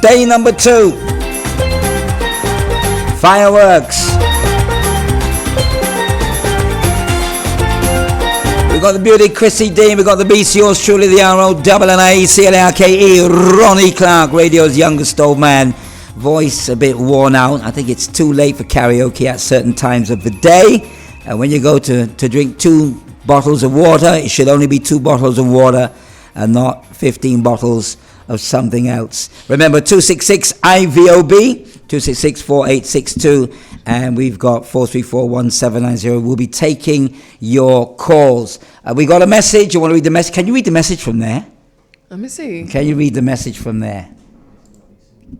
Day number 2. Fireworks. We got the beauty Chrissy Dean. We got the BC, yours truly, the RONNACLARKE, Ronnie Clarke, radio's youngest old man. Voice a bit worn out. I think it's too late for karaoke at certain times of the day. And when you go to drink 2 bottles of water, it should only be 2 bottles of water and not 15 bottles of something else. Remember, 266-IVOB, 266-4862, and we've got 434-1790. We'll be taking your calls. We got a message. You want to read the message? Can you read the message from there? Let me see. Can you read the message from there?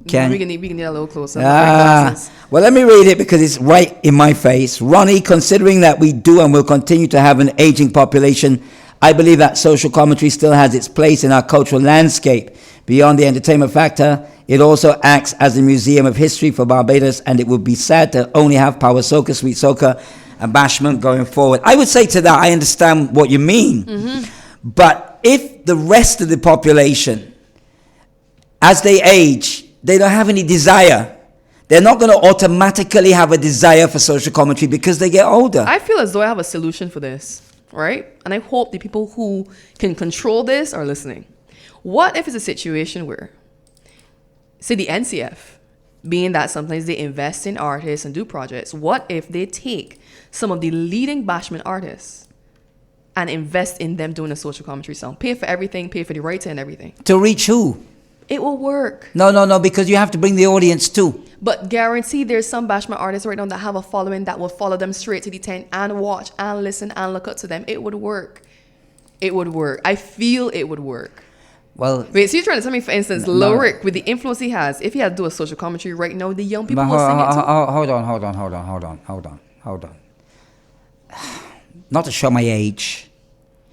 We can get a little closer. Well, let me read it because it's right in my face. Ronnie, considering that we do and will continue to have an aging population, I believe that social commentary still has its place in our cultural landscape. Beyond the entertainment factor, it also acts as a museum of history for Barbados, and it would be sad to only have Power Soca, Sweet Soca, and Bashment going forward. I would say to that, I understand what you mean. Mm-hmm. But if the rest of the population, as they age, they don't have any desire, they're not going to automatically have a desire for social commentary because they get older. I feel as though I have a solution for this, right? And I hope the people who can control this are listening. What if it's a situation where, say the NCF, being that sometimes they invest in artists and do projects, what if they take some of the leading Bashment artists and invest in them doing a social commentary song? Pay for everything, pay for the rights and everything. To reach who? It will work. No, because you have to bring the audience too. But guarantee there's some Bashment artists right now that have a following that will follow them straight to the tent and watch and listen and look up to them. It would work. It would work. I feel it would work. Well, wait, so you're trying to tell me, for instance, Lyric, with the influence he has, if he had to do a social commentary right now, the young people will sing it too. Hold on. Not to show my age,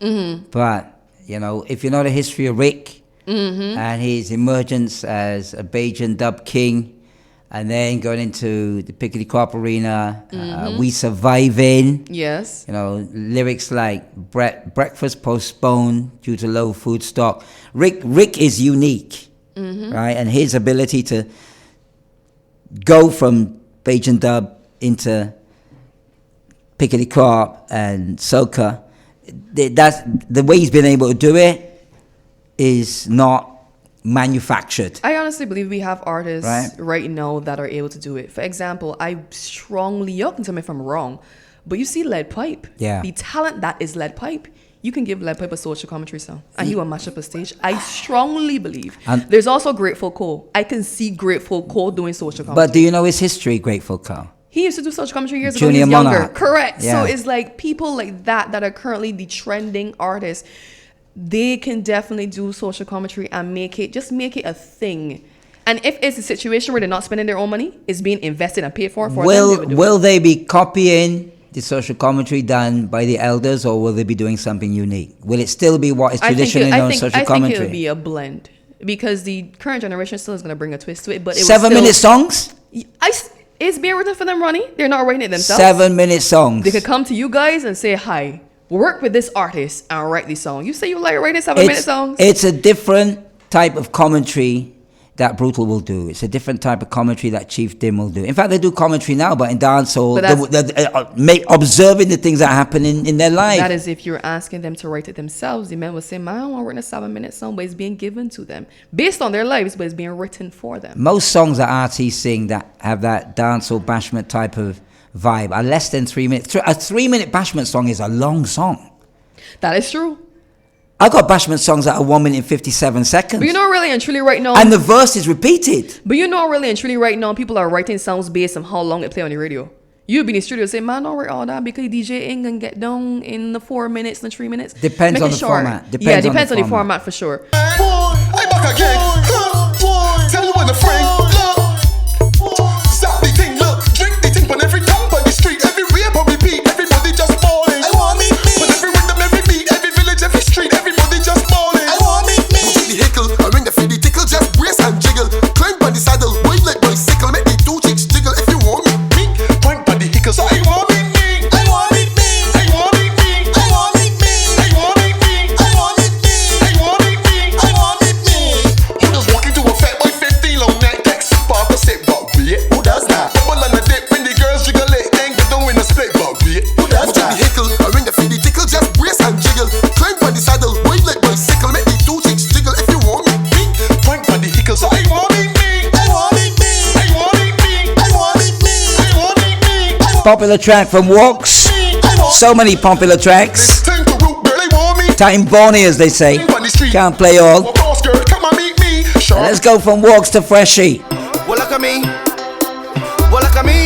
but, you know, if you know the history of Rick and his emergence as a Bajan dub king, and then going into the Piccadilly Crop Arena, We Surviving. Yes. You know, lyrics like breakfast postponed due to low food stock. Rick is unique, right? And his ability to go from Bajan dub into Piccadilly Crop and soca, that's the way he's been able to do it is not manufactured. I honestly believe we have artists right now that are able to do it. For example, I strongly, you can tell me if I'm wrong, but you see Lead Pipe. Yeah. The talent that is Lead Pipe, you can give Lead Pipe a social commentary song and he will match up a stage. I strongly believe. And there's also Grateful Cole. I can see Grateful Cole doing social commentary. But do you know his history, Grateful Cole? He used to do social commentary years Junior ago. He's Monarch. Younger. Correct. Yeah. So it's like people like that are currently the trending artists. They can definitely do social commentary and make it a thing. And if it's a situation where they're not spending their own money, it's being invested and paid for them. Will they be copying the social commentary done by the elders, or will they be doing something unique? Will it still be what is traditionally known as social commentary? I think it'll be a blend because the current generation still is going to bring a twist to it. But 7-minute songs? It's being written for them, Ronnie. They're not writing it themselves. 7-minute songs. They could come to you guys and say, hi, work with this artist and write this song. You say you like writing 7-minute songs? It's a different type of commentary that Brutal will do. It's a different type of commentary that Chief Dim will do. In fact, they do commentary now, but in dancehall, they're observing the things that happen in their life. That is if you're asking them to write it themselves. The men will say, man, I don't want to write a 7-minute song, but it's being given to them. Based on their lives, but it's being written for them. Most songs that artists sing that have that dancehall bashment type of vibe are less than 3 minutes. A 3-minute bashment song is a long song. That is true. I got bashment songs that are 1 minute and 57 seconds. But you know, really and truly right now. And the verse is repeated. But you know, really and truly right now, people are writing songs based on how long they play on the radio. You'll be in the studio and say, man, don't write all that because DJ ain't gonna get down in the 4 minutes and 3 minutes. Depends on the format. Depends on the format for sure. I back again. Tell you when the friend. Stop the thing, look. Drink the thing on every dump on the street. Everywhere but repeat. Everybody just balling. I want me. But every rhythm, every beat, every village, every street, everybody just balling. I want me. The hickle, I ring the feedy tickle, just brace and jiggle. Climb on the saddle, wave like bicycle, make the 2 chicks jiggle. If you want me, point on the hickle. So I want me. I want me. I want me. I want me. I want me. I want me. I want me. I want me. Who just walk into a popular track from Walks. So many popular tracks. Time Bonnie, as they say. Can't play all. Let's go from Walks to Freshie.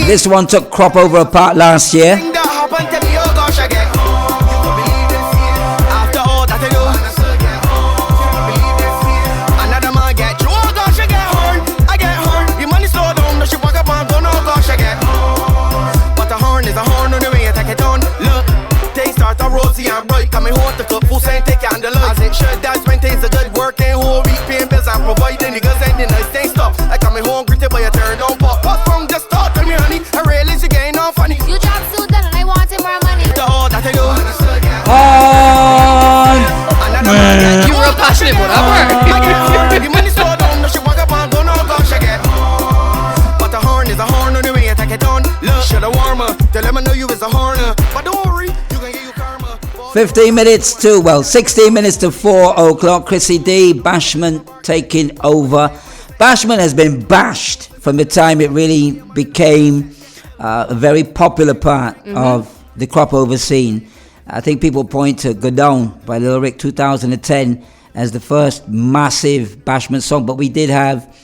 This one took Crop Over apart last year. Rosy and bright, coming home to cook food, saying take candle as it should. That's when things are good, working whole week, paying bills and providing niggas and the nice things stop. I coming home greeted by a turn down pop. What's wrong? Just talk to me, honey. I realize you getting all funny. You job so done and I wanted more money. The all that I do. You real passionate about that. The money slow down, no she walk up and go no gosh again. But the horn is a horn on the way, I take it on. Look, should I warm her? Tell them I know you is a horner. But don't worry, you can get your karma. 16 minutes to 4 o'clock. Chrissy D, Bashment taking over. Bashment has been bashed from the time it really became a very popular part of the crop over scene. I think people point to Go Down by Lil Rick 2010 as the first massive Bashment song, but we did have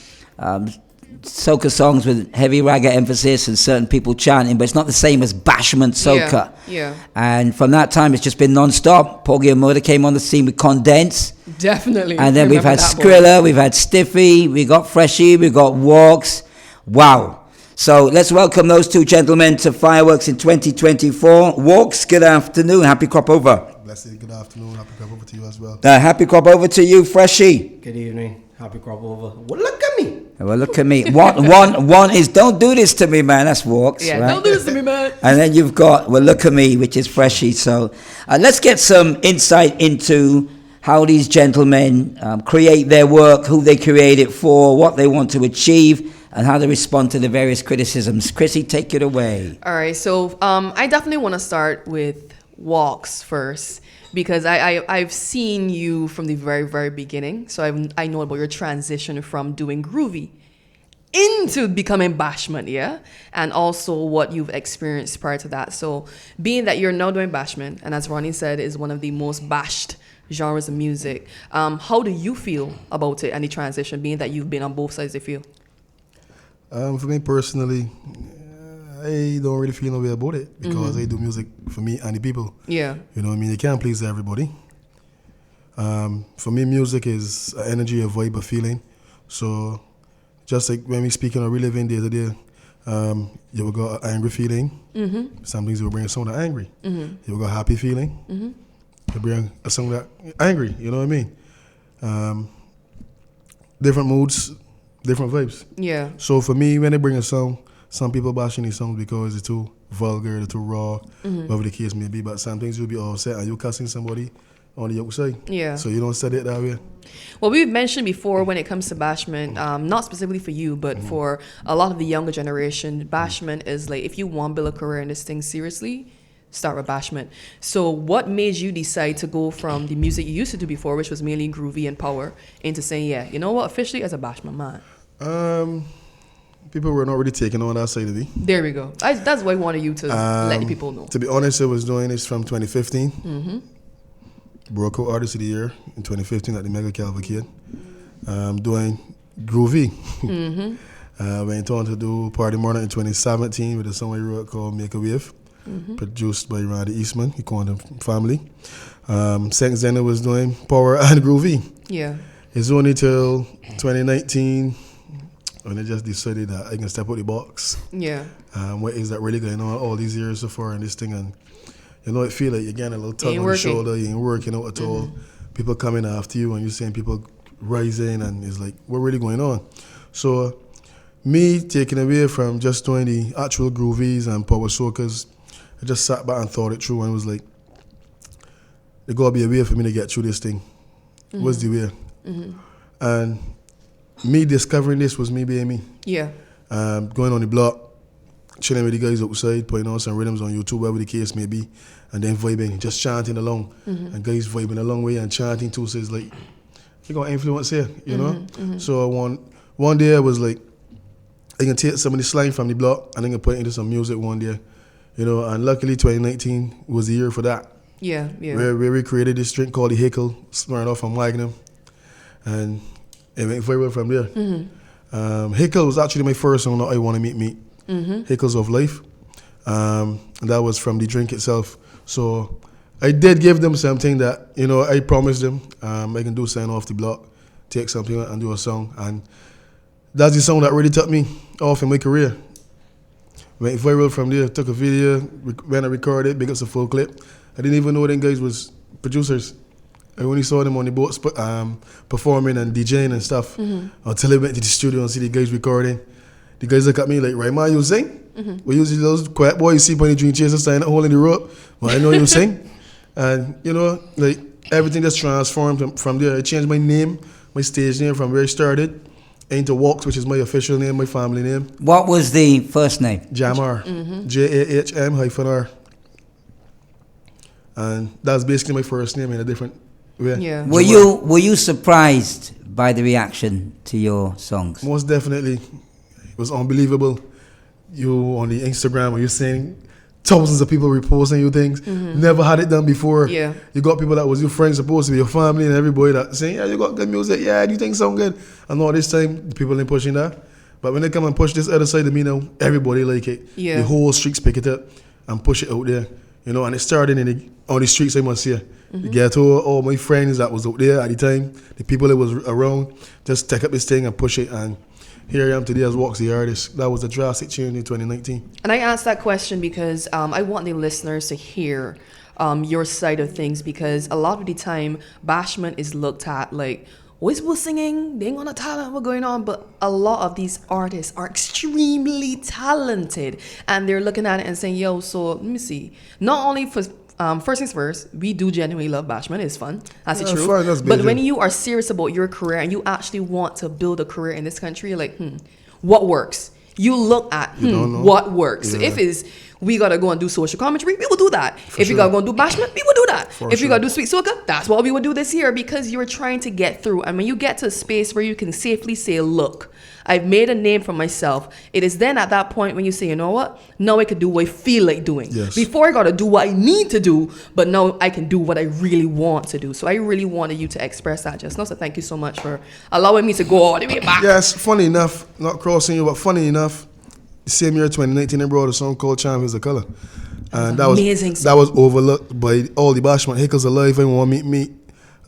soca songs with heavy ragga emphasis and certain people chanting, but it's not the same as Bashment soca. Yeah. And from that time, it's just been non-stop. Porgy and Murder came on the scene with Condense. Definitely. And then we've had Skrilla, we've had Stiffy, we got Freshie, we got Walks. Wow. So let's welcome those two gentlemen to Fireworks in 2024. Walks, good afternoon. Happy crop over. Blessed, good afternoon. Happy crop over to you as well. Happy crop over to you, Freshie. Good evening. Happy crop over. Well, look at me. Well, look at me. One is don't do this to me, man. That's Walks. Yeah, right? don't do this to me, man. And then you've got Well, Look at Me, which is Freshie. So let's get some insight into how these gentlemen create their work, who they create it for, what they want to achieve, and how they respond to the various criticisms. Chrissy, take it away. All right, so I definitely want to start with Walks first, because I've seen you from the very, very beginning. So I know about your transition from doing groovy into becoming Bashment, yeah? And also what you've experienced prior to that. So being that you're now doing Bashment, and as Ronnie said, is one of the most bashed genres of music, how do you feel about it and the transition, being that you've been on both sides of the field? For me personally, I don't really feel no way about it because I do music for me and the people. Yeah. You know what I mean? You can't please everybody. For me, music is an energy, a vibe, a feeling. So just like when we speaking or reliving day to day, you will got an angry feeling. Some things you will bring a song that angry. You will got a happy feeling. You bring a song that angry. You know what I mean? Different moods, different vibes. Yeah. So for me, when they bring a song, some people bashing these songs because it's too vulgar, they're too raw, whatever the case may be. But some things you'll be upset and you're cussing somebody on the outside. Yeah. So you don't set it that way. Well, we've mentioned before when it comes to Bashment, not specifically for you, but for a lot of the younger generation, Bashment is like, if you want to build a career in this thing seriously, start with Bashment. So what made you decide to go from the music you used to do before, which was mainly groovy and power, into saying, yeah, you know what, officially as a Bashment man? People were not really taking on that side of me. There we go. That's why I wanted you to let the people know. To be honest, I was doing this from 2015. Broke out Artist of the Year in 2015 at the Mega Cavalcade. Doing groovy. Went on to do Party Morning in 2017 with a song I wrote called Make a Wave. Produced by Ronnie Eastman, he called him family. Since then I was doing power and groovy. Yeah. It's only till 2019 when I just decided that I can step out the box. Yeah. What is that really going on all these years so far in this thing? And you know, it feel like you're getting a little tug on the shoulder, you ain't working out at all. People coming after you and you're seeing people rising and it's like, what really going on? So me taking away from just doing the actual groovies and power soakers, I just sat back and thought it through and was like, there gotta be a way for me to get through this thing. What's the way? And me discovering this was me being me. Yeah. Going on the block, chilling with the guys outside, putting on some rhythms on YouTube, whatever the case may be, and then vibing, just chanting along. And guys vibing a long way and chanting too, so it's like, you got influence here, you know? So one day I was like, I can take some of the slang from the block and I can put it into some music one day. You know, and luckily 2019 was the year for that. Yeah, yeah. Where we created this drink called the Hickle, starting off from Magnum, and it went very well from there. Hickle was actually my first song that I Want to Meet Me. Hickles of Life. And that was from the drink itself. So I did give them something that, you know, I promised them I can do something off the block, take something and do a song. And that's the song that really took me off in my career. Went viral from there, took a video, went and recorded, big up the full clip. I didn't even know them guys was producers. I only saw them on the boat performing and DJing and stuff until I went to the studio and see the guys recording. The guys look at me like, right, man, you sing? We usually those quiet boys you see when you drink chaser standing holding the rope. But I know you sing. And, you know, like everything just transformed from there. I changed my name, my stage name from where I started into Walks, which is my official name, my family name. What was the first name? Jamar. JAHM-R. And that's basically my first name in a different way. Yeah. Were you surprised by the reaction to your songs? Most definitely. It was unbelievable. You on the Instagram where you're saying thousands of people reposting you things. Never had it done before. Yeah. You got people that was your friends, supposed to be your family, and everybody that saying, yeah, you got good music. Yeah, do you think sound good? And all this time, the people ain't pushing that. But when they come and push this other side of me now, everybody like it. Yeah. The whole streets pick it up and push it out there. You know, and it started on the streets, I must say. The ghetto, all my friends that was out there at the time, the people that was around, just take up this thing and push it. And here I am today as Walks the artist. That was a drastic change in 2019. And I asked that question because I want the listeners to hear your side of things, because a lot of the time Bashment is looked at like, always was singing, they ain't got no talent, what's going on? But a lot of these artists are extremely talented, and they're looking at it and saying, yo, so let me see. Not only for first things first, we do genuinely love Bashment. It's fun. That's the truth. Fun, that's but major. when you are serious about your career and you actually want to build a career in this country, you're like, what works? You look at what works. So if it's we gotta go and do social commentary, we will do that. If we gotta go and do Bashment, we will do that. If we gotta do Sweet Soca, that's what we would do this year, because you're trying to get through. And when you get to a space where you can safely say, look, I've made a name for myself, it is then at that point when you say, you know what, now I can do what I feel like doing. Yes. Before I gotta do what I need to do, but now I can do what I really want to do. So I really wanted you to express that just now. So thank you so much for allowing me to go all the way back. Yes, funny enough, not crossing you, but funny enough, the same year 2019, I brought a song called Champions of Color. And that amazing was overlooked by all the Bashment. Hickles Alive, I Want to Meet Me,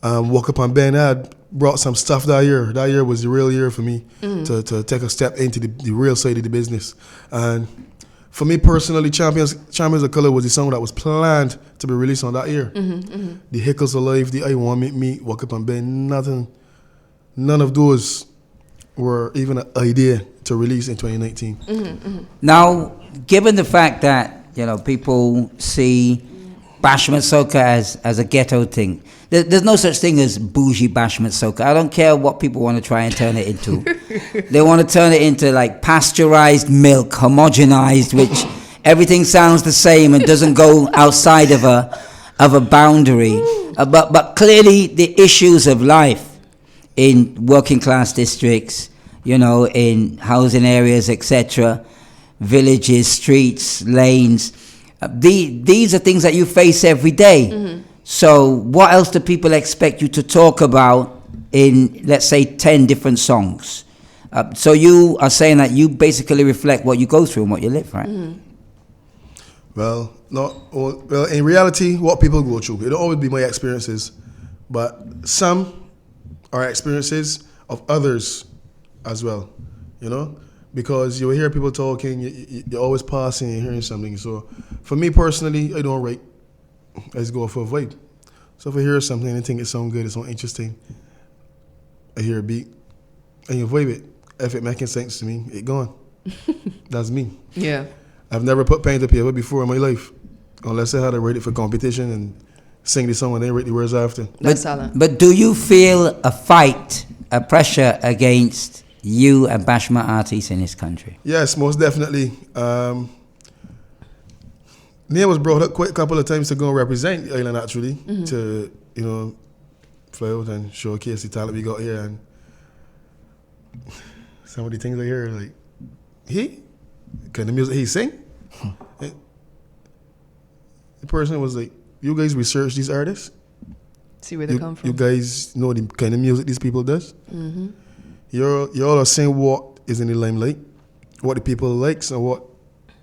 Walk Up on Ben. I had brought some stuff that year. That year was the real year for me to take a step into the real side of the business. And for me personally, Champions of Color was the song that was planned to be released on that year. The Hickles Alive, the I Want to Meet Me, Walk Up on Ben, none of those were even an idea to release in 2019. Now, given the fact that, you know, people see Bashment soca as a ghetto thing, there's no such thing as bougie Bashment soca. I don't care what people want to try and turn it into. They want to turn it into like pasteurized milk, homogenized, which everything sounds the same and doesn't go outside of a boundary. But clearly the issues of life in working class districts, you know, in housing areas, etc., villages, streets, lanes, these are things that you face every day. So what else do people expect you to talk about in, let's say, 10 different songs? So you are saying that you basically reflect what you go through and what you live, right? Well, in reality, what people go through, it'll always be my experiences, but some are experiences of others as well, you know, because you hear people talking, you're always passing and hearing something. So for me personally, I don't write, I just go for a vibe. So if I hear something and I think it sounds good, it sounds interesting, I hear a beat and you vibe it. If it making sense to me, it gone. That's me. Yeah. I've never put pen to paper before in my life, unless I had to write it for competition and sing the song and then write the words after. That's talent. But do you feel a fight, a pressure against you and Bashment artists in this country? Yes, most definitely. Nia was brought up quite a couple of times to go and represent the island, actually, to, you know, fly out and showcase the talent we got here. And some of the things I hear, like, can the music he sing? the person was like, you guys research these artists? See where they come from. You guys know the kind of music these people does? Y'all are saying what is in the limelight, what the people likes, and what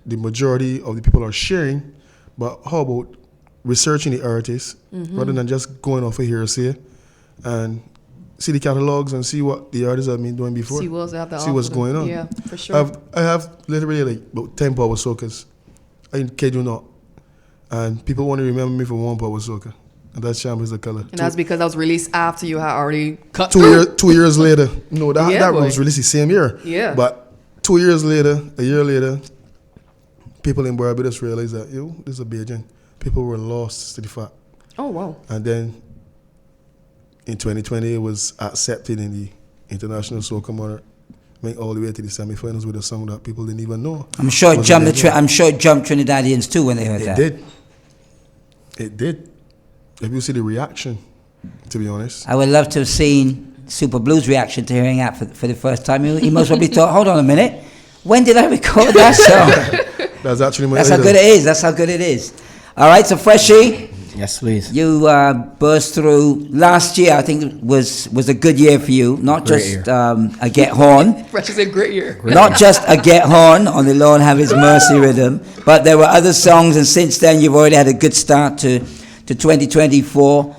the majority of the people are sharing. But how about researching the artists rather than just going off of hearsay and see the catalogs and see what the artists have been doing before? See what's going on. Yeah, for sure. I have literally like about 10 power soccas. I kid you not. And people want to remember me for one power soca. And that's Champions of Color. And that's because that was released after you had already cut 2 years later. No, that boy. was released the same year. Yeah. But 2 years later, a year later, people in Barbados realized that, this is a Beijing. People were lost to the fact. Oh, wow. And then in 2020, it was accepted in the International Soca Monarch. Went all the way to the semi-finals with a song that people didn't even know. I'm sure it jumped Trinidadians too when they heard that. It did. If you see the reaction, to be honest. I would love to have seen Super Blues' reaction to hearing that for the first time. He most probably thought, hold on a minute, when did I record that song? That's actually my That's idol. how good it is. That's how good it is. All right, so Freshie, Yes, please. you burst through last year. I think it was a good year for you. Not Great just year. a Get Horn. Fresh is a great year. Not just a Get Horn on the Lord Have His Mercy rhythm, but there were other songs, and since then you've already had a good start to 2024.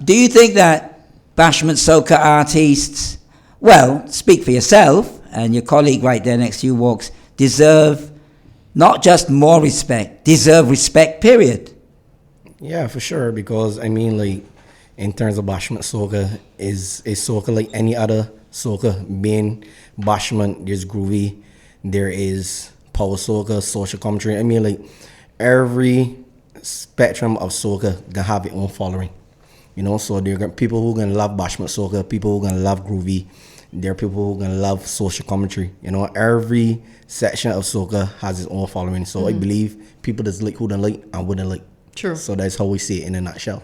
Do you think that Bashment soca artists, well, speak for yourself, and your colleague right there next to you walks, deserve not just more respect, deserve respect, period? Yeah, for sure. Because I mean, like, in terms of Bashment soca, is soca like any other soca. Being Bashment, there's groovy, there is power soca, social commentary. I mean, like, every spectrum of soca gonna have its own following. So there are people who gonna love Bashment soca, people who gonna love groovy. There are people who gonna love social commentary. Every section of soca has its own following. So I believe people just like who don't like and wouldn't like. True. So that's how we see it in a nutshell.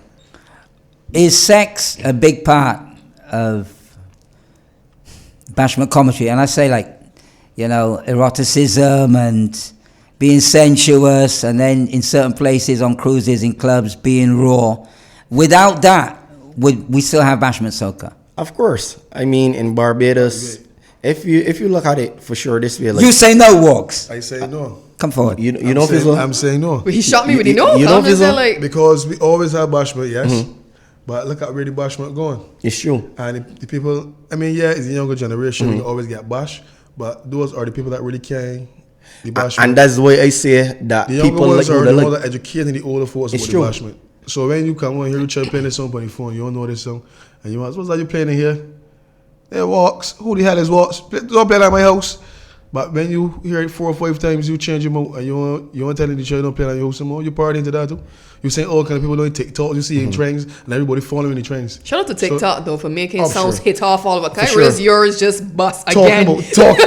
Is sex a big part of Bashment commentary? And I say, like, eroticism and being sensuous, and then in certain places on cruises, in clubs, being raw. Without that, would we still have Bashment soca? Of course. I mean, in Barbados, if you look at it for sure this way, like, You say no, Walks. I say no. Come forward. you know Fizzle? I'm saying no. But he shot me with the no. you know I'm just Fizzle? like, Because we always have Bashment, yes. But look at where the Bashment going. It's true. And the people, I mean, yeah, it's the younger generation. You always get bash. But those are the people that really carry the Bashment. And that's why I say that The younger people like ones are who the they ones like. that educating the older folks It's about true. the Bashment. So when you come on here, you try playing this song on your phone, you don't know this song, and you ask, what's that you playing in here? Hey, Walks. Who the hell is Walks? Don't play at my house. But when you hear it 4 or 5 times, you change your mouth, and you want telling the child don't play at your house anymore. You party into that too. You saying all kind of people doing TikTok. You see in trends, and everybody following the trends. shout out to TikTok though for making sounds sure. hit off all of a kind. sure. Whereas yours just bust Talking again. about TikTok.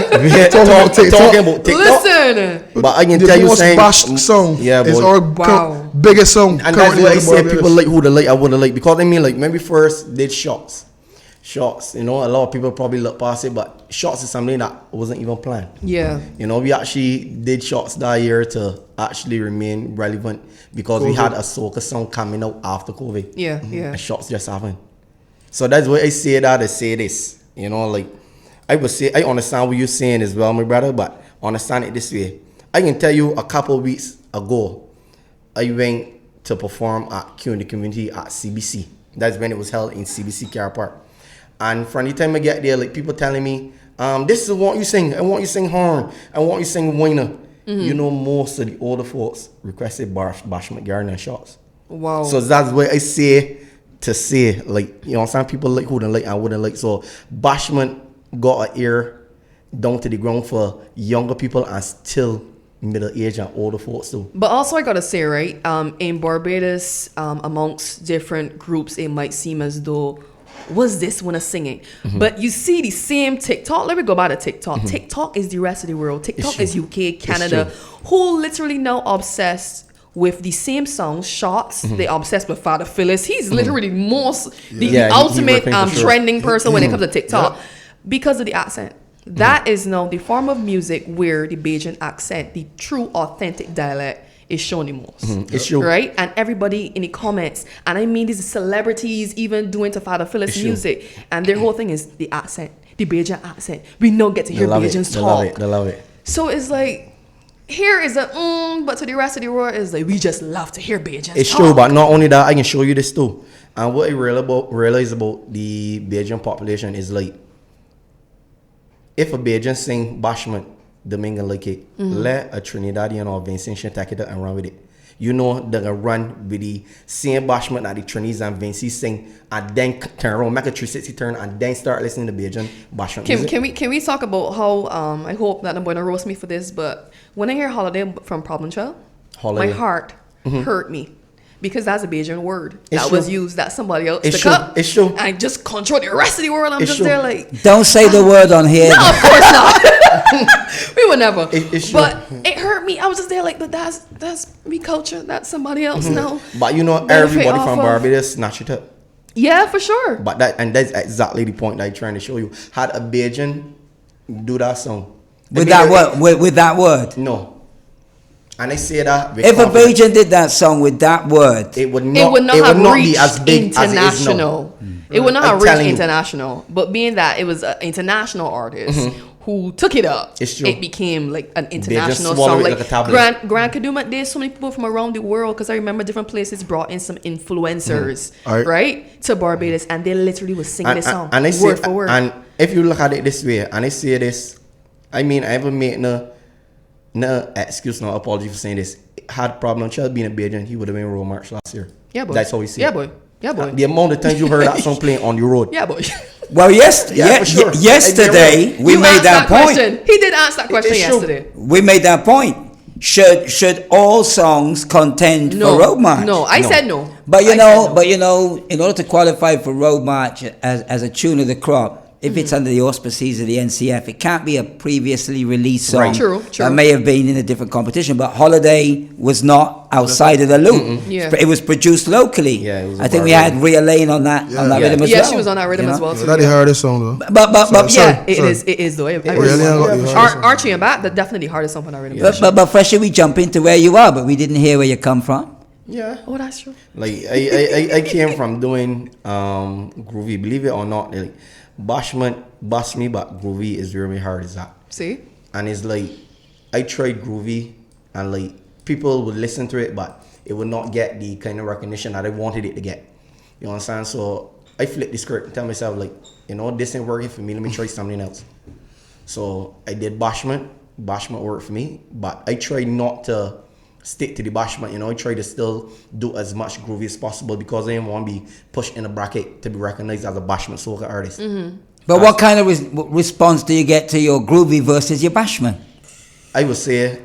Talking about TikTok. Listen. But I can The tell you most saying, bashed song. Yeah, It's boy. our Wow. biggest song. And that's currently why I in say Barbados. people like who they like, I wouldn't like. Because I mean, like, when we first did shots, a lot of people probably look past it, but shots is something that wasn't even planned. Yeah. We actually did shots that year to actually remain relevant because we had a soca song coming out after COVID. Yeah. Yeah. And shots just happened. So that's why I say that, I say this. Like, I would say, I understand what you're saying as well, my brother, but understand it this way. I can tell you a couple of weeks ago, I went to perform at Q in the community at CBC. That's when it was held in CBC Car Park. And from the time I get there, like, people telling me, this is what you sing. I want you sing horn. I want you sing whiner. Most of the older folks requested Bashment Garden and shots. Wow. So that's what I say to say, like, some people like who don't like and wouldn't like. So Bashment got an ear down to the ground for younger people and still middle age and older folks too. But also I gotta say, right, in Barbados, amongst different groups, it might seem as though was this one a singing? But you see the same TikTok. Let me go back to TikTok. TikTok is the rest of the world. TikTok is UK, Canada, who literally now obsessed with the same songs, shots. They obsessed with Father Phyllis. He's literally the ultimate working for sure. trending person when it comes to TikTok because of the accent. That is now the form of music where the Bajan accent, the true authentic dialect, is shown the most. It's true. Right? And everybody in the comments, and I mean these celebrities even doing to Father Phyllis It's true. music, and their whole thing is the accent, the Bajan accent. We don't get to hear Bajans talk. They love it. So it's like, here is a but to the rest of the world is like, we just love to hear Bajans It's talk. true, but not only that, I can show you this too. And what I realize about the Bajan population is like, if a Bajan sing Bashment, the Mingan like it, let a Trinidadian or Vincentian take it and run with it. You know, they're gonna run with the same Bashment that the Trinidadians and Vinci sing, and then turn around, make a 360 turn, and then start listening to Bajan Bashment music. Can we talk about how I hope that I'm going to roast me for this, but when I hear Holiday from Problem Child, Holiday. my heart hurt me. Because that's a Bajan word It's that true. was used that somebody else It's took true. up. It's true. And I just control the rest of the world. I'm It's just true. there like, Don't say the word on here. no, of course not. We would never. It's true. But it hurt me. I was just there like, but that's me culture. That's somebody else now. But you know, Benefit everybody off from of- Barbados snatch it up. Yeah, for sure. But that's exactly the point that I'm trying to show you. Had a Bajan do that song With that word, with that word. No. And I say that with If a confidence. Bajan did that song with that word, it would It not, would not it would have not reached be as big international. as it is now. It would not I'm have reached telling you. international. But being that it was an international artist who took it up, It's true. it became like an international swallow song. it Like like a tablet. Grand Kaduma, there's so many people from around the world because I remember different places brought in some influencers, Alright. right, to Barbados, and they literally was singing this song and I say, word for word. and if you look at it this way, and I say this, I mean, I haven't made no excuse, no apology for saying this. Had Problem Child being a Bajan, he would have been Road March last year. Yeah, boy. That's how we see Yeah, it. boy. Yeah, boy. The amount of times you heard that song playing on the road. Yeah, boy. well, Yeah, for sure. yesterday we You made asked that point. question. He did ask that question It's true. yesterday. We made that point. Should all songs contend No, for Road March? no, I No. said no. But I said no. in order to qualify for Road March as a tune of the crop, if it's under the auspices of the NCF, it can't be a previously released song. Right. True. That may have been in a different competition, but Holiday was not outside of the loop. Yeah. It was produced locally. Yeah, it was I think we had Rhea Lane on that Yeah. rhythm as Yeah, well. she was on that rhythm you as know? well. Too, That's the hardest song though. But Yeah, it sorry. is. It is though. It Really, is. I got the hardest song. Archie and Bat, that's definitely the hardest song on that rhythm. But Freshie, we jump into where you are, but we didn't hear where you come from. Yeah. Oh, that's true. Like I came from doing groovy. Believe it or not, like Bashment bust me, but groovy is where my heart is at. See? And it's like I tried groovy, and like people would listen to it, but it would not get the kind of recognition that I wanted it to get. You understand? So I flipped the script and tell myself like, you know, this ain't working for me. Let me try something else. So I did Bashment. Bashment worked for me, but I tried not to stick to the Bashment. You know, I tried to still do as much groovy as possible because I didn't want to be pushed in a bracket to be recognized as a Bashment soca artist. But what kind of response do you get to your groovy versus your bashment? I would say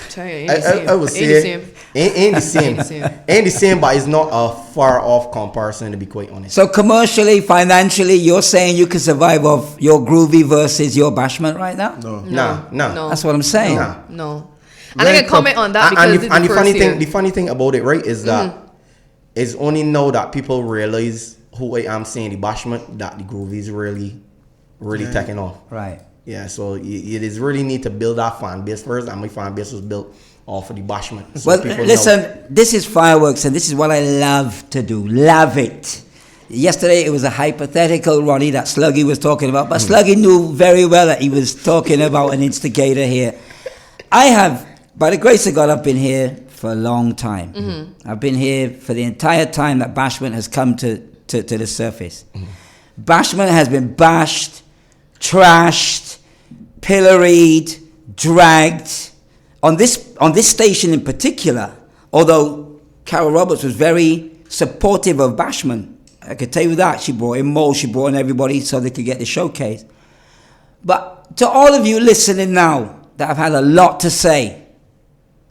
Tell you, I would say ain't the same. Ain't the same, but it's not a far off comparison to be quite honest. So commercially, financially, you're saying you can survive off your groovy versus your bashment right now? No. Nah. That's what I'm saying. Nah. No. And I can comment on that because and it's the the funny first year. thing, the funny thing about it, right, is that it's only now that people realize who I am saying the Bashment that the groovy is really taking off. Right. Yeah, so it is really need to build our fan base first, and my fan base was built off of the Bashment. So Well, people listen, know. this is fireworks, and this is what I love to do. Love it. Yesterday, it was a hypothetical, Ronnie, that Sluggy was talking about, but Sluggy knew very well that he was talking about an instigator here. I have, by the grace of God, I've been here for a long time. I've been here for the entire time that Bashment has come to the surface. Bashment has been bashed, trashed, pilloried, dragged. On this station in particular, although Carol Roberts was very supportive of Bashment, I could tell you that. She brought in Mo, she brought in everybody so they could get the showcase. But to all of you listening now that have had a lot to say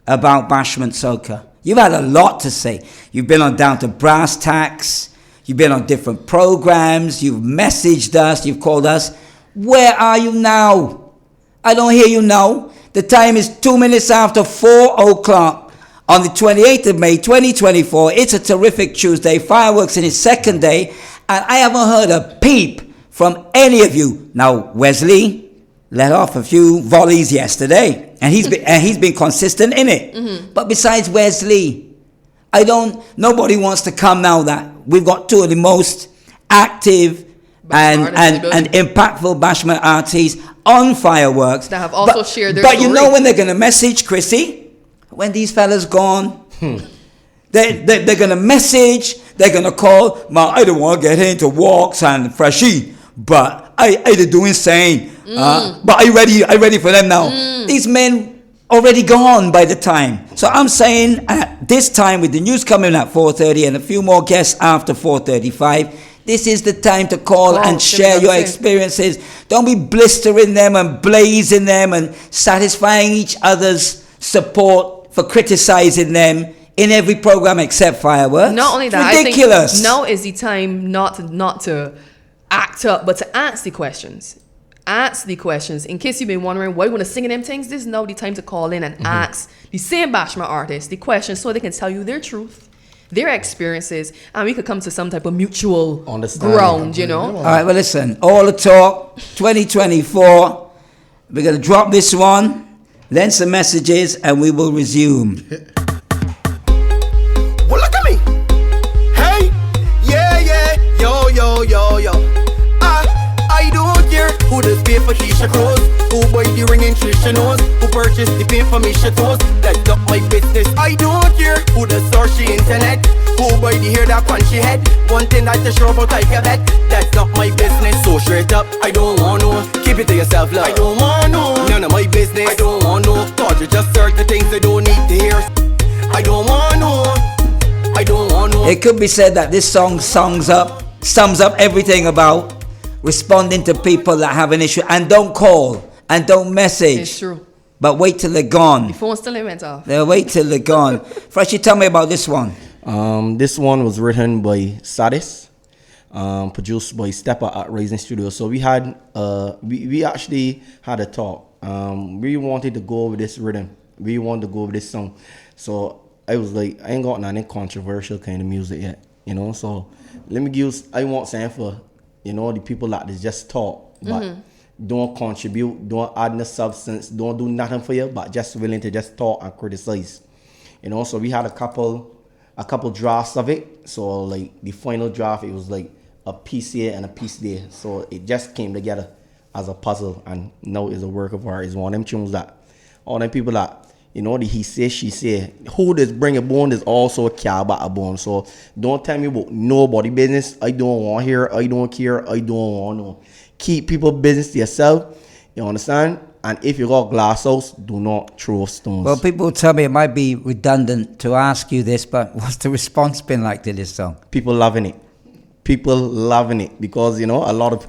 about Bashment Soca, you've had a lot to say. You've been on Down to Brass Tacks, you've been on different programs, you've messaged us, you've called us. Where are you now? I don't hear you now. The time is 2 minutes after 4 o'clock on the 28th of May 2024. It's a terrific Tuesday. Fireworks in its second day. And I haven't heard a peep from any of you. Now, Wesley, let off a few volleys yesterday, and he's been consistent in it. Mm-hmm. But besides Wesley, nobody wants to come now that we've got two of the most active and impactful Bashment artists on Fireworks that have also shared their But story. you know when they're gonna message, Chrissy? When these fellas gone. They're gonna message, they're gonna call, I don't want to get into walks and Freshie, but I doing insane. But I ready for them now. These men already gone by the time. So I'm saying at this time, with the news coming at 4:30 and a few more guests after 4:35, this is the time to call and share your experiences. Don't be blistering them and blazing them and satisfying each other's support for criticizing them in every program except Fireworks. Not only that, ridiculous. I think now is the time not to act up, but to ask the questions. Ask the questions. In case you've been wondering why you want to sing in them things, this is now the time to call in and ask the same Bashment artists the questions so they can tell you their truth, their experiences, and we could come to some type of mutual ground, you know? All right, well, listen, all the talk, 2024. We're going to drop this one, then some messages, and we will resume. Well, look at me. Hey, yeah, yo. I don't care who does pay for Keisha clothes, who buy the ring in Trisha nose, who purchase the paint for Misha toes. That's not my business. I don't care who does source the internet, who buy the hair that punch your head. One thing that to show about like a bet. That's not my business. So straight up, I don't want no. Keep it to yourself, love. I don't want no. None of my business. I don't want no. Cause you just certain things I don't need to hear. I don't want no. I don't want no. It could be said that this song sums up everything about responding to people that have an issue, and don't call and don't message. It's true. But wait till they're gone. The phone still went off. They'll wait till they're gone. Freshie, tell me about this one. This one was written by Sadis, produced by Stepper at Rising Studio. So we had we actually had a talk. We wanted to go with this rhythm. We wanted to go with this song. So I was like, I ain't got nothing controversial kind of music yet, you know. So let me I want something for, you know, the people that just talk, but don't contribute, don't add no substance, don't do nothing for you, but just willing to just talk and criticize, you know. So we had a couple drafts of it. So like the final draft, it was like a piece here and a piece there. So it just came together as a puzzle, and now it's a work of art. It's one of them tunes that all them people that, you know, the he say, she say, who does bring a bone is also care about a bone. So don't tell me about nobody business. I don't want to hear, I don't care, I don't want to know. Keep people business to yourself, you understand? And if you got glass house, do not throw stones. Well, people tell me it might be redundant to ask you this, but what's the response been like to this song? People loving it. People loving it because, you know, a lot of...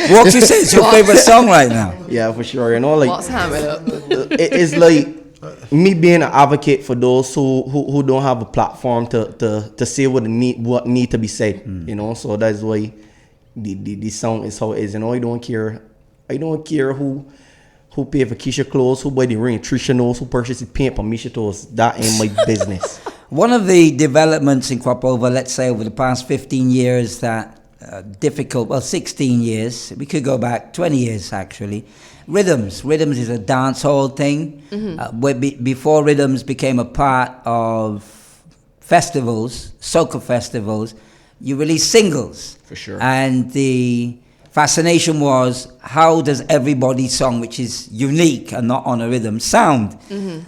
What would you say is your favorite song right now? Yeah, for sure. You know, like... What's happening? It's like me being an advocate for those who don't have a platform to say what need to be said. You know, so that's why the song is how it is. You know, I don't care who pay for Keisha clothes, who buy the ring, Trisha knows, who purchase the paint for Misha toes. That ain't my business. One of the developments in crop over, let's say over the past 15 years that difficult, well 16 years, we could go back 20 years actually. Rhythms is a dance hall thing. Before rhythms became a part of festivals, soca festivals, you release singles. For sure. And the fascination was, how does everybody's song, which is unique and not on a rhythm, sound?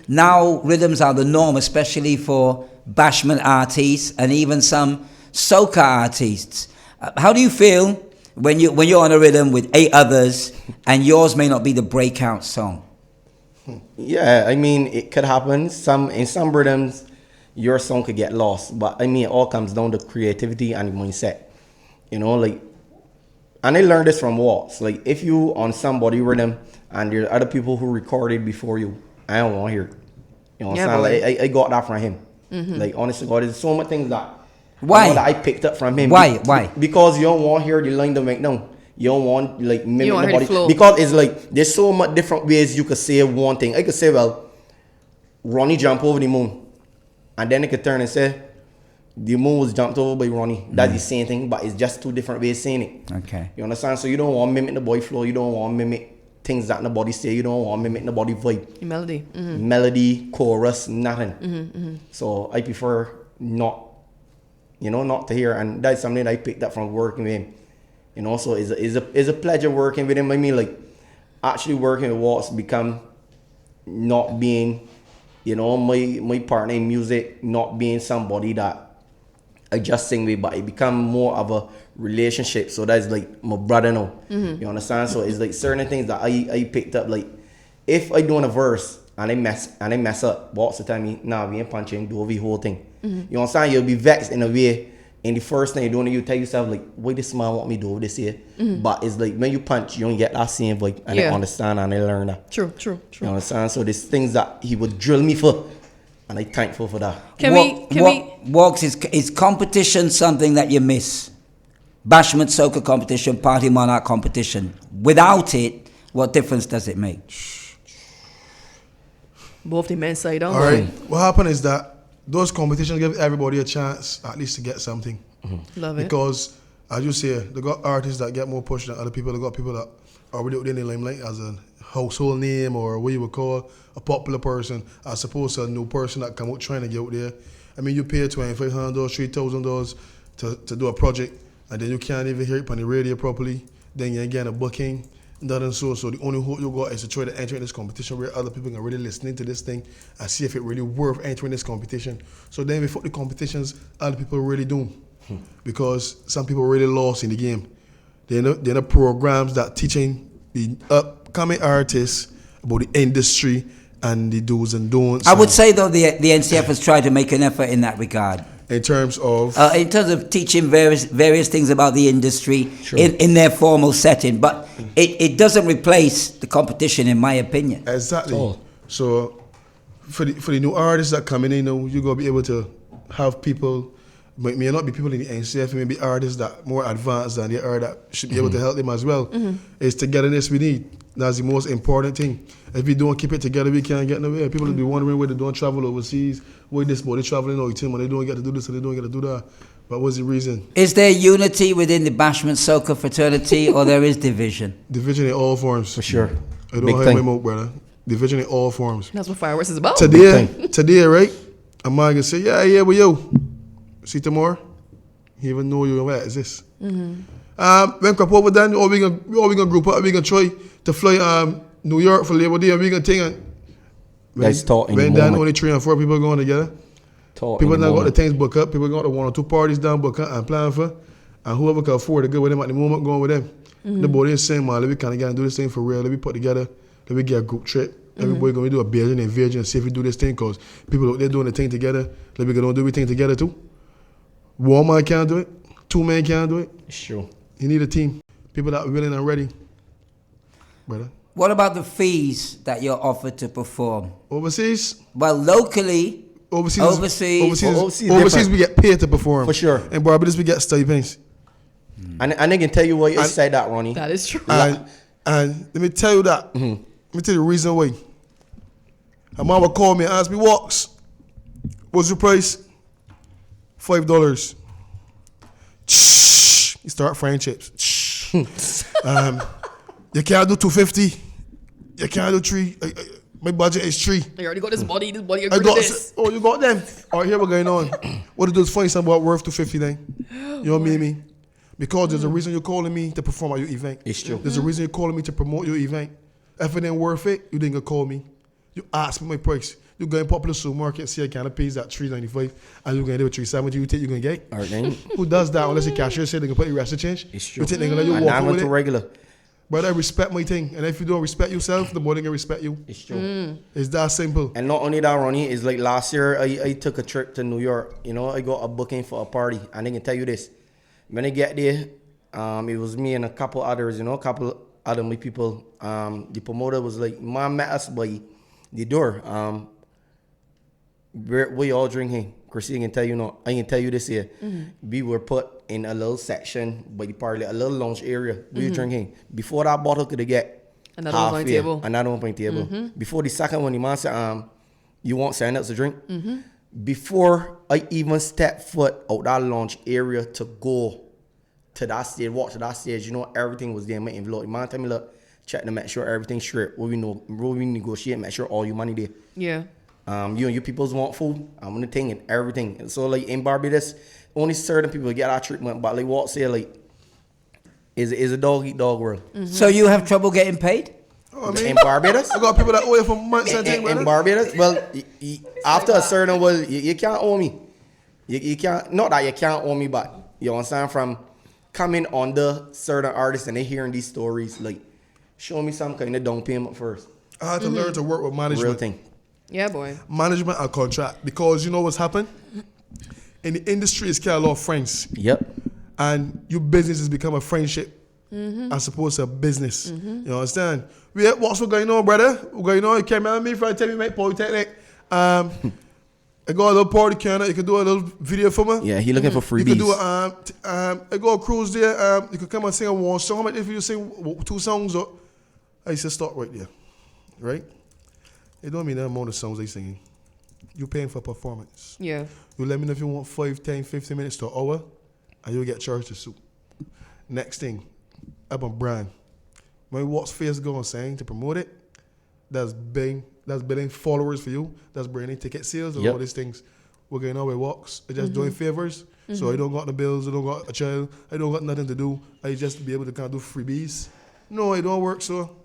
Now rhythms are the norm, especially for Bashment artists and even some soca artists. How do you feel when you're on a rhythm with 8 others and yours may not be the breakout song? Yeah, I mean, it could happen. In some rhythms, your song could get lost. But I mean, it all comes down to creativity and mindset. You know, like, and I learned this from walks. Like, if you on somebody rhythm and there are other people who recorded before you, I don't want to hear it. You know what I'm saying? Like, I got that from him. Like, honestly, God, there's so much things that that I picked up from him. Why? Because you don't want to hear the line that make now. You don't want like mimic you want nobody. flow. Because it's like there's so much different ways you could say one thing. I could say, well, Ronnie jumped over the moon, and then I could turn and say the moon was jumped over by Ronnie. That's the same thing, but it's just 2 different ways saying it. Okay. You understand? So you don't want to mimic the boy flow. You don't want to mimic things that nobody say. You don't want to mimic nobody vibe. Melody. Melody, chorus, nothing. So I prefer not, not to hear. And that's something that I picked up from working with him. So it's a pleasure working with him. I mean, like, actually working with Waltz become not being, my partner in music, not being somebody that I just sing with, but it become more of a relationship. So that's like my brother now. You understand? So it's like certain things that I picked up. Like, if I doing a verse and I mess up, Waltz will tell me, nah, we ain't punching, do the whole thing. You understand? You'll be vexed in a way. And the first thing you're doing, you tell yourself, like, why this man want me to do this here? But it's like, when you punch, you don't get that same vibe. And I understand and I learn that. True. You understand? So there's things that he would drill me for. And I'm thankful for that. Can we? Walks, is competition something that you miss? Bashment soca competition, party monarch competition. Without it, what difference does it make? Both the men's side down. All right. What happened is that those competitions give everybody a chance at least to get something. Love it. Because, as you say, they got artists that get more push than other people. They got people that are already out there in the limelight as a household name or what you would call a popular person, as opposed to a new person that come out trying to get out there. I mean, you pay $2,500, $3,000 to do a project, and then you can't even hear it on the radio properly. Then you're getting a booking. Nothing so the only hope you got is to try to enter in this competition where other people can really listen to this thing and see if it really worth entering this competition. So then before the competitions, other people really do. Because some people really lost in the game. They're the programs that teaching the upcoming artists about the industry and the do's and don'ts. I would say, though, the NCF has tried to make an effort in that regard. In terms of teaching various things about the industry in their formal setting, but it doesn't replace the competition, in my opinion. Exactly. So for the new artists that come in, you're gonna be able to have people. May not be people in the NCF, maybe artists that more advanced than they are that should be able to help them as well. It's togetherness we need. That's the most important thing. If we don't keep it together, we can't get nowhere. People will be wondering why they don't travel overseas, why this boy they traveling all the time when they don't get to do this and they don't get to do that. But what's the reason? Is there unity within the Bashment soca fraternity, or there is division? Division in all forms. For sure. I don't have my mouth, brother. Division in all forms. That's what Fireworks is about. Today, right? A man can say, yeah, but yo, see tomorrow? He even know you where is this? When crap over done, we gonna group up, we gonna try to fly New York for Labor Day, and we gonna think That's taught in the when moment. done, only 3 or 4 people going together. People now got the things booked up. People got the 1 or 2 parties down booked up and plan for, and whoever can afford to go with them at the moment, going with them. The body is saying, man, let me kind of get and do this thing for real. Let me put together. Let me get a group trip. Everybody gonna do a Belgian invasion and see if we do this thing, cause people out there doing the thing together. Let me go do everything together too. One man can't do it. 2 men can't do it. It's true. You need a team. People that are willing and ready. Brother. What about the fees that you're offered to perform? Overseas? Well, locally, overseas we get paid to perform. For sure. And Barbados we get stipends. And I can tell you why you say that, Ronnie. That is true. And let me tell you that. Let me tell you the reason why. A man would call me and ask me, Walks, what's your price? $5. You start frying chips. You can't do 250. You can't do 3. My budget is 3. You already got this body I agreed got to this. Oh, you got them. All right, here we're going on. What to do is find somebody worth 250 then. You know what I mean? Because there's a reason you're calling me to perform at your event. It's true. There's a reason you're calling me to promote your event. If it ain't worth it, you didn't call me. You ask me my price. You go in popular supermarket, see a can of peas at $3.95, and you're going to do it $3.70. You think you're going to get? All right, then. Who does that unless the cashier say they can put the rest of change? It's true. You think they're going to let you And walk I away went with to it? regular. But I respect my thing. And if you don't respect yourself, the more they can respect you. It's true. It's that simple. And not only that, Ronnie, is like last year I took a trip to New York. I got a booking for a party. And I can tell you this. When I get there, it was me and a couple others, a couple other my people. The promoter was like, man met us by the door. We all drinking. Chrissy, I can tell you this here. We were put in a little section by the party, a little lounge area. We were drinking. Before that bottle could get Another one point table. Another 1 point table. Before the second one, the man said, you want sign up to drink? Before I even step foot out that lounge area to go to that stage, walk to that stage, everything was there in my envelope. The man tell me, look, check to make sure everything's straight. What we negotiate, make sure all your money there. Yeah. You and your peoples want food. I'm gonna take and everything. And so like in Barbados, only certain people get our treatment. But like what say like, is a dog eat dog world. So you have trouble getting paid? Oh, I mean, In Barbados, I got people that owe you for months and things, in brother. Barbados, well, after a certain was you can't owe me. You can't, not that you can't owe me, but you understand from coming on the certain artists and they hearing these stories, like show me some kind of down payment first. I had to learn to work with management. Real thing. Yeah, boy. Management and contract, because you know what's happened? In the industry, it's kind of a lot of friends. Yep. And your business has become a friendship as opposed to a business. You understand? What's going on, brother? What's going on? You came out with me for tell me make Polytechnic. I got a little party can you can do a little video for me. Yeah, he looking for freebies. You can do I go a cruise there. You can come and sing a one song. How much if you sing 2 songs? Or I said start right there, right? It don't mean that amount of songs they singing. You're paying for performance. Yeah. You let me know if you want 5, 10, 15 minutes to an hour, and you'll get charged a suit. Next thing, I'm a brand. When what's face going saying to promote it, that's building followers for you. That's bringing ticket sales and all these things. We're going on with walks. I just doing favors. So I don't got the bills. I don't got a child. I don't got nothing to do. I just be able to kind of do freebies. No, it don't work so.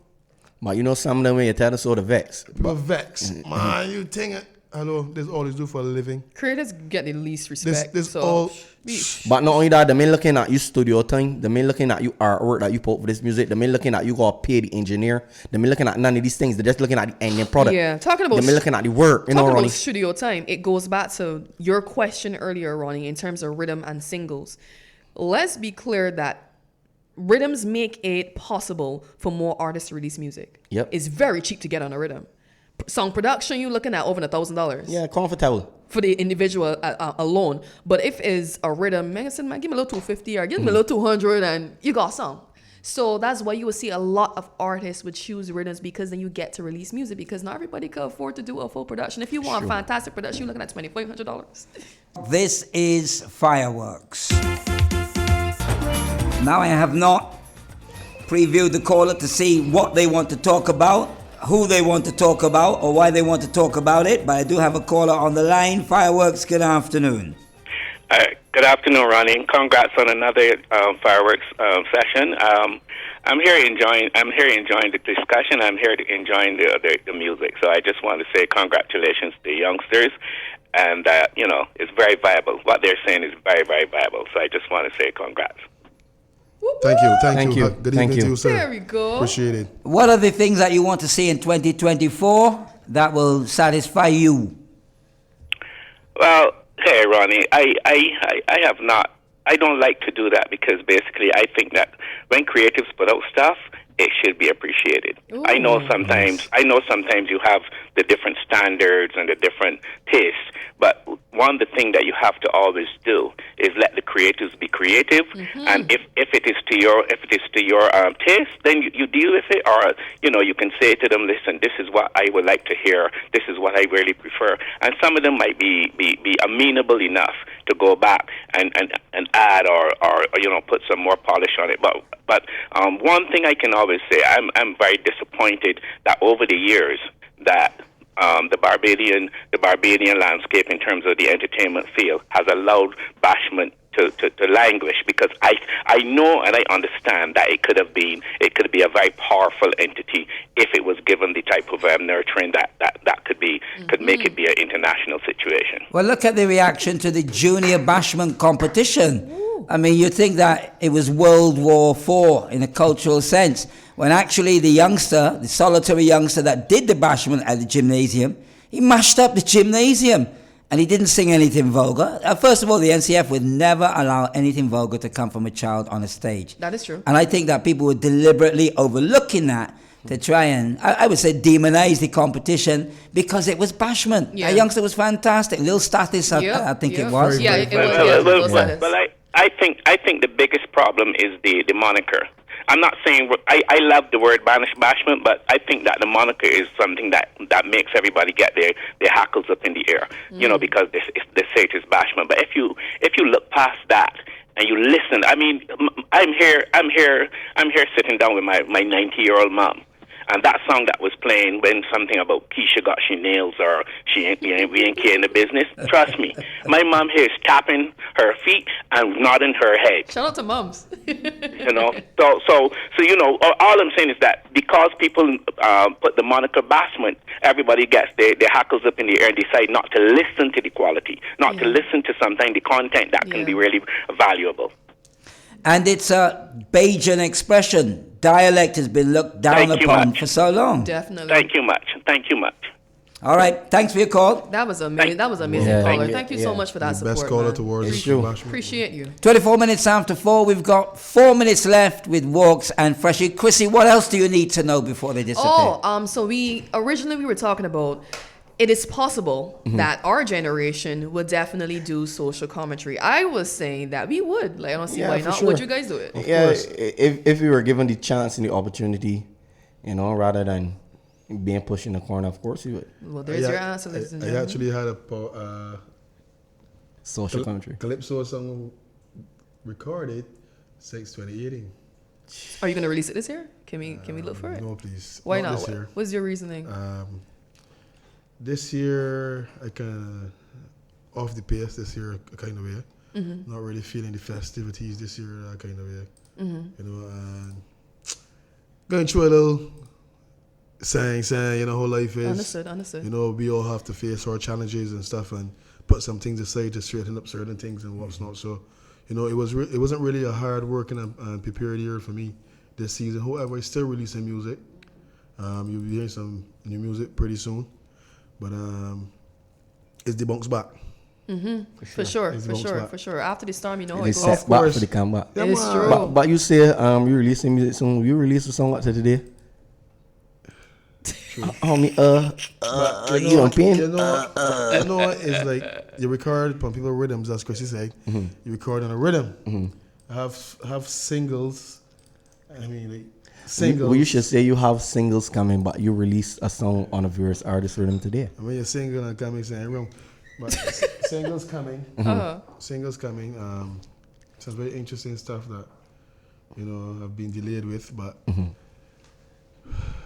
But you know some of them when you tell us all the vex. People vex. Man, you think it. Hello, this all they do for a living. Creators get the least respect. This so, all. But not only that, the men looking at you studio time, the men looking at you artwork that you put for this music, the men looking at you got pay the engineer, the men looking at none of these things, they're just looking at the ending product. Yeah, talking about the men looking at the work, you know, talking Ronnie. about studio time, it goes back to your question earlier, Ronnie, in terms of rhythm and singles. Let's be clear that rhythms make it possible for more artists to release music. Yep. It's very cheap to get on a rhythm. Song production, you're looking at over $1,000. Yeah, comfortable. For the individual alone. But if it's a rhythm, man, I said, man, give me a little 250 or give me a little 200 and you got some. So that's why you will see a lot of artists would choose rhythms, because then you get to release music, because not everybody can afford to do a full production. If you want a fantastic production, you're looking at $2,500. This is Fireworks. Now I have not previewed the caller to see what they want to talk about, who they want to talk about, or why they want to talk about it, but I do have a caller on the line. Fireworks, good afternoon. Good afternoon, Ronnie. Congrats on another fireworks session. I'm here enjoying the discussion. I'm here enjoying the music. So I just want to say congratulations to the youngsters, and it's very viable. What they're saying is very, very viable. So I just want to say congrats. Thank you. Thank you. Good Thank evening you. to you, sir. There we go. Appreciate it. What are the things that you want to see in 2024 that will satisfy you? Well, hey, Ronnie, I have not. I don't like to do that, because basically I think that when creatives put out stuff, it should be appreciated. Ooh. I know sometimes you have the different standards and the different tastes, but one of the things that you have to always do is let the creatives be creative. And if it is to your taste, then you deal with it, or you can say to them, listen, this is what I would like to hear. This is what I really prefer. And some of them might be amenable enough to go back and add or put some more polish on it. But one thing I can always say, I'm very disappointed that over the years that the Barbadian landscape in terms of the entertainment field has allowed Bashment to languish, because I know and I understand that it could be a very powerful entity if it was given the type of nurturing that could make it be an international situation. Well, look at the reaction to the junior Bashment competition. I mean, you think that it was World War IV in a cultural sense, when actually the solitary youngster that did the Bashment at the gymnasium, he mashed up the gymnasium. And he didn't sing anything vulgar. First of all, the NCF would never allow anything vulgar to come from a child on a stage. That is true. And I think that people were deliberately overlooking that to try and, I would say, demonize the competition, because it was Bashment. Yeah. A youngster was fantastic. Lil Status, I think it was. Yeah, it was. Well, I think the biggest problem is the moniker. I'm not saying I love the word bashment, but I think that the moniker is something that makes everybody get their hackles up in the air, because they say it is bashment. But if you look past that and you listen. I mean, I'm here sitting down with my 90-year-old mom. And that song that was playing when something about Keisha got she nails or we ain't care in the business, trust me, my mom here is tapping her feet and nodding her head. Shout out to moms. You know, so you know, all I'm saying is that because people put the moniker Bashment, everybody gets their hackles up in the air and decide not to listen to the quality, not to listen to something, the content that can be really valuable. And it's a Bajan expression. Dialect has been looked down upon for so long. Definitely. Thank you much. All right. Thanks for your call. That was amazing. That was amazing, caller. Thank you so much for that support, Best caller man. towards Appreciate you. 24 minutes after 4. We've got 4 minutes left with Walks and Freshie. Chrissy, what else do you need to know before they disappear? So we were talking about it is possible that our generation would definitely do social commentary. I was saying that we would. Like, I don't see why not. Sure. Would you guys do it? Yeah, if we were given the chance and the opportunity, you know, rather than being pushed in the corner, of course we would. Well, there's your answer, ladies and I gentlemen. actually had a Social commentary. Calypso song recorded since 2018. Are you going to release it this year? Can we look for it? No, please. Why not? not? This year. What's your reasoning? This year, I kind of off the pace this year, kind of way. Not really feeling the festivities this year, that kind of way. You know, and going through a little saying, you know, how life is. Understood. You know, we all have to face our challenges and stuff and put some things aside to straighten up certain things and what's not. So, you know, it wasn't really a hard working and prepared year for me this season. However, I still releasing music. You'll be hearing some new music pretty soon. But it's the bounce back. For sure. After the storm, you know how it It's goes. set back for the comeback. It's true. But you say you releasing music soon. You release a song what today? Homie, you on pain? You know, it's like you record on people's rhythms, as Chrissy said. You record on a rhythm. I have singles. I mean, like singles. Well, you should say you have singles coming, but you release a song on a various artist rhythm today. I mean, you're single and coming, saying wrong. But singles coming. Singles coming. Some very interesting stuff that, you know, I've been delayed with, but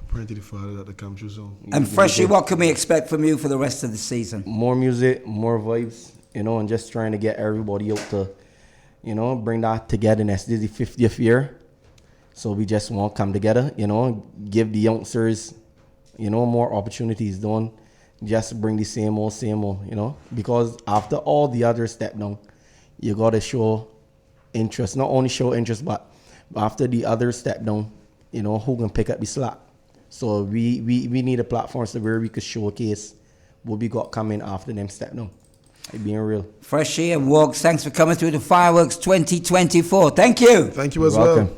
praying to the Father that they come true soon. And Freshie, what can we expect from you for the rest of the season? More music, more vibes, you know, and just trying to get everybody out to, you know, bring that togetherness. This is the 50th year. So we just want to come together, you know, give the youngsters, you know, more opportunities. Don't just bring the same old, you know. Because after all the others step down, you got to show interest. Not only show interest, but after the others step down, you know, who can pick up the slack. So we need a platform so where we could showcase what we got coming after them step down. Like being real. Freshie and Walks, thanks for coming through the Fireworks 2024. Thank you. Thank you as You're welcome. well.